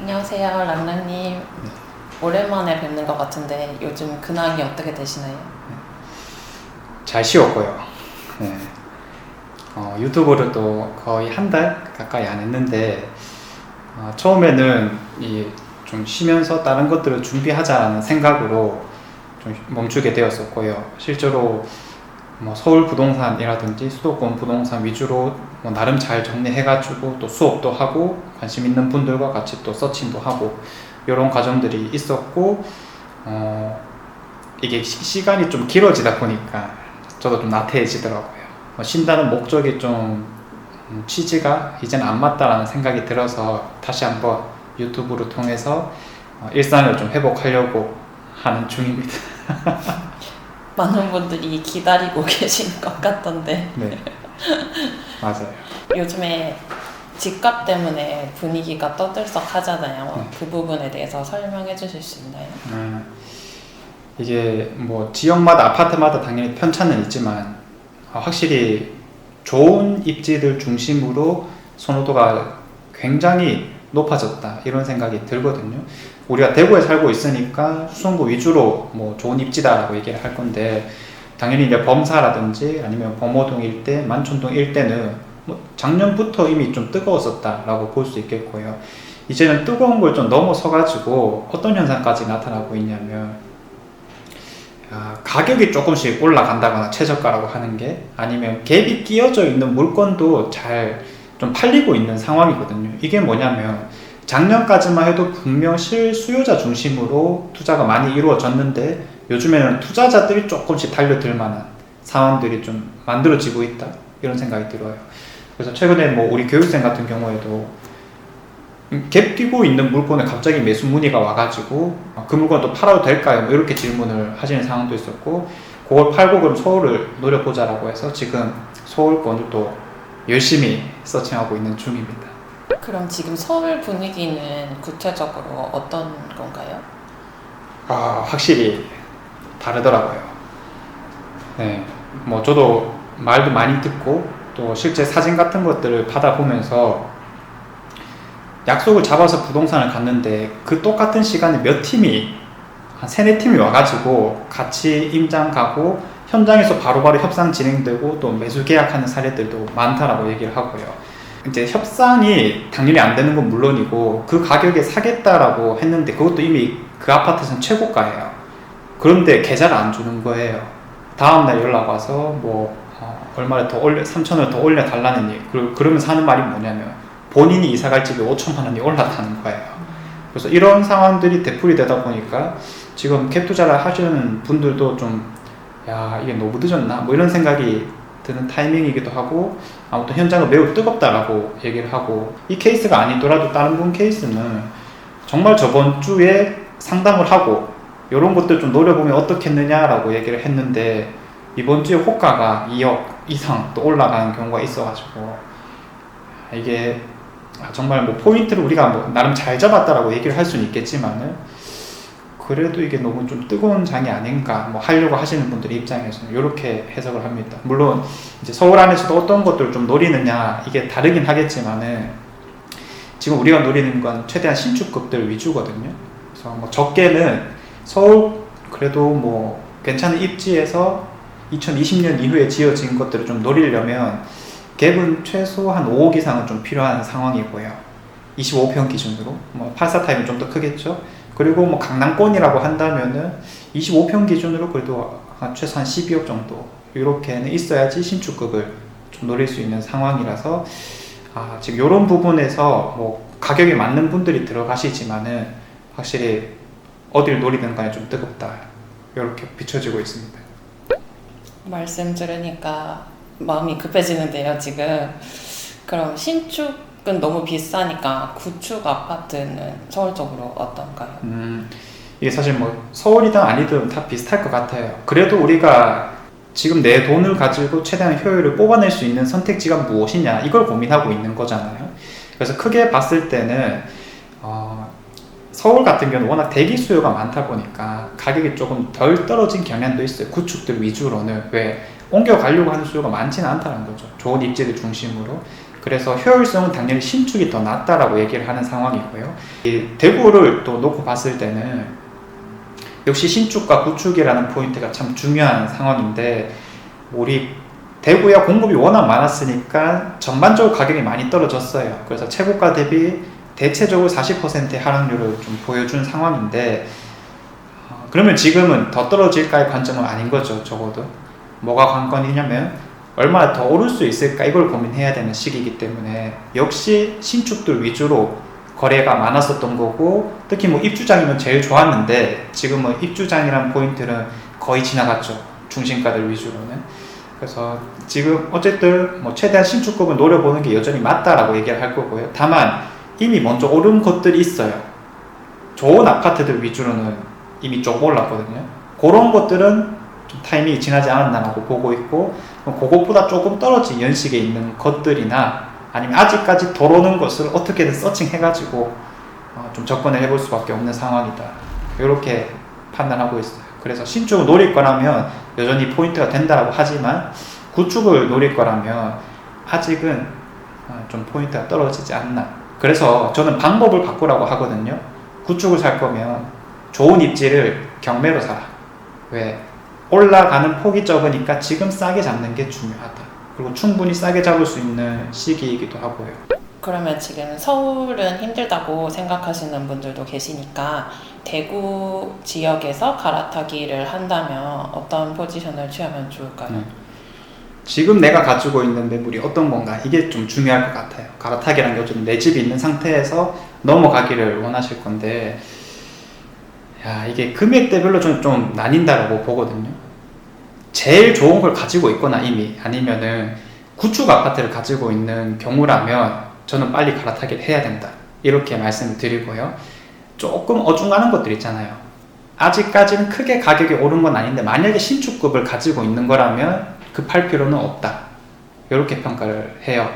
안녕하세요, 랑랑님. 오랜만에 뵙는 것 같은데 요즘 근황이 어떻게 되시나요? 잘 쉬었고요. 네. 유튜브를 또 거의 한 달 가까이 안 했는데, 처음에는 좀 쉬면서 다른 것들을 준비하자라는 생각으로 좀 멈추게 되었었고요. 실제로 뭐 서울 부동산이라든지 수도권 부동산 위주로 뭐 나름 잘 정리해가지고 또 수업도 하고 관심 있는 분들과 같이 또 서칭도 하고 이런 과정들이 있었고, 이게 시간이 좀 길어지다 보니까 저도 좀 나태해지더라고요. 쉰다는 목적이 좀 취지가 이제는 안 맞다라는 생각이 들어서 다시 한번 유튜브를 통해서 일상을 좀 회복하려고 하는 중입니다. 많은 분들이 기다리고 계신 것 같던데 네, 맞아요. 요즘에 집값 때문에 분위기가 떠들썩하잖아요. 네. 그 부분에 대해서 설명해 주실 수 있나요? 이게 뭐 지역마다 아파트마다 당연히 편차는 있지만 확실히 좋은 입지들 중심으로 선호도가 굉장히 높아졌다 이런 생각이 들거든요. 우리가 대구에 살고 있으니까 수성구 위주로 뭐 좋은 입지다라고 얘기를 할 건데, 당연히 이제 범사라든지 아니면 범호동 일대, 만촌동 일대는 뭐 작년부터 이미 좀 뜨거웠었다라고 볼 수 있겠고요. 이제는 뜨거운 걸 좀 넘어서가지고 어떤 현상까지 나타나고 있냐면, 가격이 조금씩 올라간다거나 최저가라고 하는 게, 아니면 갭이 끼어져 있는 물건도 잘 좀 팔리고 있는 상황이거든요. 이게 뭐냐면 작년까지만 해도 분명 실수요자 중심으로 투자가 많이 이루어졌는데 요즘에는 투자자들이 조금씩 달려들 만한 상황들이 좀 만들어지고 있다 이런 생각이 들어요. 그래서 최근에 뭐 우리 교육생 같은 경우에도 갭 끼고 있는 물건에 갑자기 매수 문의가 와가지고 그 물건 또 팔아도 될까요? 뭐 이렇게 질문을 하시는 상황도 있었고, 그걸 팔고 그럼 서울을 노려보자라고 해서 지금 서울권을 또 열심히 서칭하고 있는 중입니다. 그럼 지금 서울 분위기는 구체적으로 어떤 건가요? 확실히 다르더라고요. 네, 뭐 저도 말도 많이 듣고 또 실제 사진 같은 것들을 받아보면서 약속을 잡아서 부동산을 갔는데 그 똑같은 시간에 몇 팀이 한 세네 팀이 와가지고 같이 임장 가고 현장에서 바로바로 협상 진행되고 또 매수 계약하는 사례들도 많다라고 얘기를 하고요. 이제 협상이 당연히 안 되는 건 물론이고 그 가격에 사겠다라고 했는데 그것도 이미 그 아파트에서는 최고가예요. 그런데 계좌를 안 주는 거예요. 다음날 연락 와서 뭐 얼마를 더 올려 3천원을 더 올려 달라는 얘기. 그러면서 하는 말이 뭐냐면 본인이 이사갈 집이 5천만 원이 올랐다는 거예요. 그래서 이런 상황들이 되풀이 되다 보니까 지금 갭 투자를 하시는 분들도 좀 이게 너무 늦었나 뭐 이런 생각이 드는 타이밍이기도 하고, 아무튼 현장은 매우 뜨겁다라고 얘기를 하고, 이 케이스가 아니더라도 다른 분 케이스는 정말 저번 주에 상담을 하고 이런 것들 좀 노려보면 어떻겠느냐라고 얘기를 했는데 이번 주에 호가가 2억 이상 또 올라가는 경우가 있어가지고, 이게 정말 뭐 포인트를 우리가 뭐 나름 잘 잡았다라고 얘기를 할 수는 있겠지만은 그래도 이게 너무 좀 뜨거운 장이 아닌가 뭐 하려고 하시는 분들의 입장에서는 이렇게 해석을 합니다. 물론 이제 서울 안에서도 어떤 것들을 좀 노리느냐 이게 다르긴 하겠지만은 지금 우리가 노리는 건 최대한 신축급들 위주거든요. 그래서 뭐 적게는 서울 그래도 뭐 괜찮은 입지에서 2020년 이후에 지어진 것들을 좀 노리려면 갭은 최소 한 5억 이상은 좀 필요한 상황이고요. 25평 기준으로 뭐 84 타입은 좀 더 크겠죠. 그리고 뭐 강남권이라고 한다면은 25평 기준으로 그래도 최소한 12억 정도 이렇게는 있어야지 신축급을 좀 노릴 수 있는 상황이라서, 지금 이런 부분에서 뭐 가격이 맞는 분들이 들어가시지만은 확실히 어딜 노리든 간에 좀 뜨겁다 이렇게 비춰지고 있습니다. 말씀 들으니까 마음이 급해지는데요, 지금. 그럼 신축은 너무 비싸니까 구축 아파트는 서울 쪽으로 어떤가요? 이게 사실 뭐 서울이든 아니든 다 비슷할 것 같아요. 그래도 우리가 지금 내 돈을 가지고 최대한 효율을 뽑아낼 수 있는 선택지가 무엇이냐 이걸 고민하고 있는 거잖아요. 그래서 크게 봤을 때는 서울 같은 경우는 워낙 대기 수요가 많다 보니까 가격이 조금 덜 떨어진 경향도 있어요. 구축들 위주로는. 왜 옮겨가려고 하는 수요가 많지는 않다는 거죠. 좋은 입지를 중심으로. 그래서 효율성은 당연히 신축이 더 낫다라고 얘기를 하는 상황이고요. 이 대구를 또 놓고 봤을 때는 역시 신축과 구축이라는 포인트가 참 중요한 상황인데, 우리 대구야 공급이 워낙 많았으니까 전반적으로 가격이 많이 떨어졌어요. 그래서 최고가 대비 대체적으로 40%의 하락률을 좀 보여준 상황인데, 그러면 지금은 더 떨어질까의 관점은 아닌 거죠. 적어도 뭐가 관건이냐면 얼마나 더 오를 수 있을까, 이걸 고민해야 되는 시기이기 때문에 역시 신축들 위주로 거래가 많았었던 거고, 특히 뭐 입주장이면 제일 좋았는데 지금은 입주장이란 포인트는 거의 지나갔죠. 중심가들 위주로는. 그래서 지금 어쨌든 뭐 최대한 신축급을 노려보는 게 여전히 맞다라고 얘기를 할 거고요. 다만 이미 먼저 오른 것들이 있어요. 좋은 아파트들 위주로는 이미 좀 올랐거든요. 그런 것들은 좀 타이밍이 지나지 않았나라고 보고 있고, 그것보다 조금 떨어진 연식에 있는 것들이나 아니면 아직까지 덜 오는 것을 어떻게든 서칭해가지고 좀 접근을 해볼 수밖에 없는 상황이다, 이렇게 판단하고 있어요. 그래서 신축을 노릴 거라면 여전히 포인트가 된다고 하지만 구축을 노릴 거라면 아직은 좀 포인트가 떨어지지 않나. 그래서 저는 방법을 바꾸라고 하거든요. 구축을 살 거면 좋은 입지를 경매로 사라. 왜? 올라가는 폭이 적으니까 지금 싸게 잡는 게 중요하다. 그리고 충분히 싸게 잡을 수 있는 시기이기도 하고요. 그러면 지금 서울은 힘들다고 생각하시는 분들도 계시니까 대구 지역에서 갈아타기를 한다면 어떤 포지션을 취하면 좋을까요? 지금 내가 가지고 있는 매물이 어떤 건가, 이게 좀 중요할 것 같아요. 갈아타기라는 게 어쨌든 내 집이 있는 상태에서 넘어가기를 원하실 건데, 이게 금액대별로 좀 나뉜다라고 보거든요. 제일 좋은 걸 가지고 있거나 이미, 아니면은 구축 아파트를 가지고 있는 경우라면 저는 빨리 갈아타기를 해야 된다, 이렇게 말씀을 드리고요. 조금 어중간한 것들 있잖아요. 아직까지는 크게 가격이 오른 건 아닌데 만약에 신축급을 가지고 있는 거라면 급할 필요는 없다, 이렇게 평가를 해요.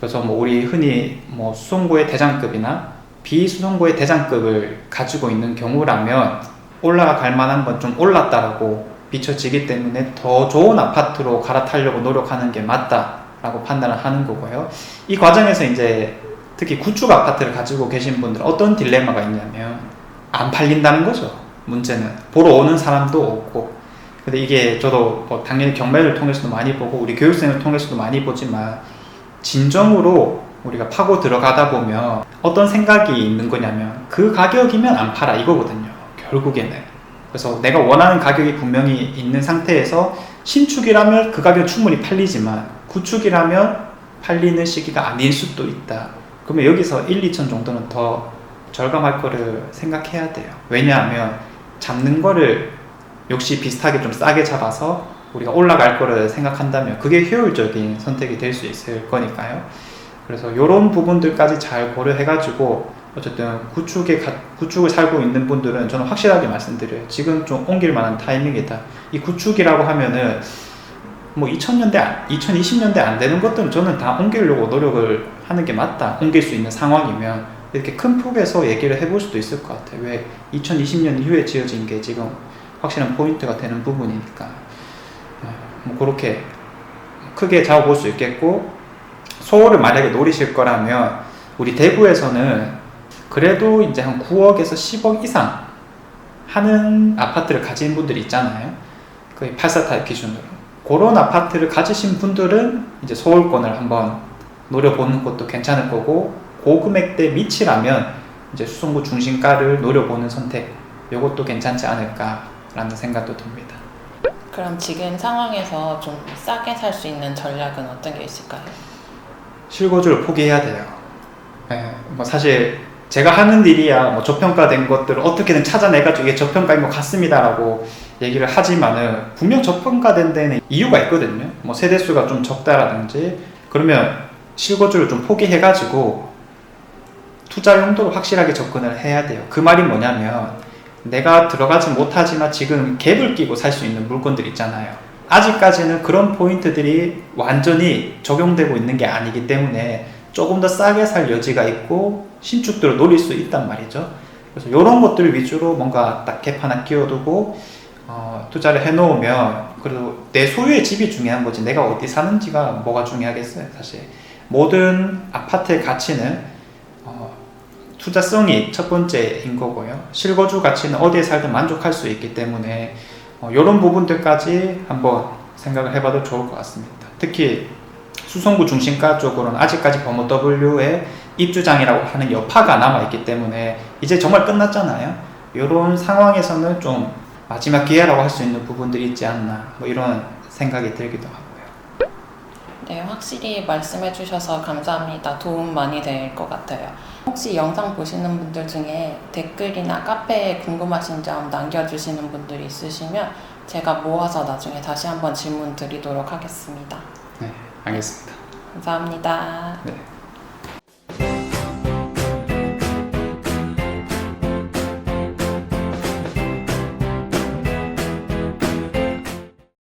그래서 뭐 우리 흔히 뭐 수성구의 대장급이나 비수성구의 대장급을 가지고 있는 경우라면 올라갈 만한 건 좀 올랐다라고 비춰지기 때문에 더 좋은 아파트로 갈아타려고 노력하는 게 맞다라고 판단을 하는 거고요. 이 과정에서 이제 특히 구축 아파트를 가지고 계신 분들은 어떤 딜레마가 있냐면 안 팔린다는 거죠. 문제는 보러 오는 사람도 없고. 근데 이게 저도 뭐 당연히 경매를 통해서도 많이 보고 우리 교육생을 통해서도 많이 보지만, 진정으로 우리가 파고 들어가다 보면 어떤 생각이 있는 거냐면 그 가격이면 안 팔아, 이거거든요, 결국에는. 그래서 내가 원하는 가격이 분명히 있는 상태에서 신축이라면 그 가격 충분히 팔리지만 구축이라면 팔리는 시기가 아닐 수도 있다. 그러면 여기서 1, 2천 정도는 더 절감할 거를 생각해야 돼요. 왜냐하면 잡는 거를 역시 비슷하게 좀 싸게 잡아서 우리가 올라갈 거를 생각한다면 그게 효율적인 선택이 될 수 있을 거니까요. 그래서 이런 부분들까지 잘 고려해가지고 어쨌든 구축을 살고 있는 분들은 저는 확실하게 말씀드려요. 지금 좀 옮길 만한 타이밍이다. 이 구축이라고 하면은 뭐 2020년대 안 되는 것들은 저는 다 옮기려고 노력을 하는 게 맞다. 옮길 수 있는 상황이면 이렇게 큰 폭에서 얘기를 해볼 수도 있을 것 같아요. 왜 2020년 이후에 지어진 게 지금 확실한 포인트가 되는 부분이니까. 뭐 그렇게 크게 잡아볼 수 있겠고, 소호를 만약에 노리실 거라면 우리 대구에서는 그래도 이제 한 9억에서 10억 이상 하는 아파트를 가진 분들이 있잖아요. 거의 84 타입 기준으로. 그런 아파트를 가지신 분들은 이제 소홀권을 한번 노려보는 것도 괜찮을 거고, 고금액대 밑이라면 이제 수성구 중심가를 노려보는 선택, 이것도 괜찮지 않을까라는 생각도 듭니다. 그럼 지금 상황에서 좀 싸게 살 수 있는 전략은 어떤 게 있을까요? 실거주를 포기해야 돼요. 뭐 사실 제가 하는 일이야 뭐 저평가된 것들을 어떻게든 찾아내가지고 이게 저평가인 것 같습니다라고 얘기를 하지만은 분명 저평가된 데는 이유가 있거든요. 뭐 세대수가 좀 적다라든지, 그러면 실거주를 좀 포기해가지고 투자 용도로 확실하게 접근을 해야 돼요. 그 말이 뭐냐면 내가 들어가지 못하지만 지금 갭을 끼고 살 수 있는 물건들 있잖아요. 아직까지는 그런 포인트들이 완전히 적용되고 있는 게 아니기 때문에 조금 더 싸게 살 여지가 있고 신축들을 노릴 수 있단 말이죠. 그래서 이런 것들 위주로 뭔가 딱 갭 하나 끼워두고 투자를 해놓으면, 그래도 내 소유의 집이 중요한 거지 내가 어디 사는지가 뭐가 중요하겠어요 사실. 모든 아파트의 가치는 투자성이 첫 번째인 거고요. 실거주 가치는 어디에 살든 만족할 수 있기 때문에 이런 부분들까지 한번 생각을 해봐도 좋을 것 같습니다. 특히 수성구 중심가 쪽으로는 아직까지 범어 W의 입주장이라고 하는 여파가 남아있기 때문에 이제 정말 끝났잖아요. 이런 상황에서는 좀 마지막 기회라고 할 수 있는 부분들이 있지 않나, 뭐 이런 생각이 들기도 하고요. 네, 확실히 말씀해 주셔서 감사합니다. 도움 많이 될 것 같아요. 혹시 영상 보시는 분들 중에 댓글이나 카페에 궁금하신 점 남겨주시는 분들이 있으시면 제가 모아서 나중에 다시 한번 질문 드리도록 하겠습니다. 네, 알겠습니다. 감사합니다. 네.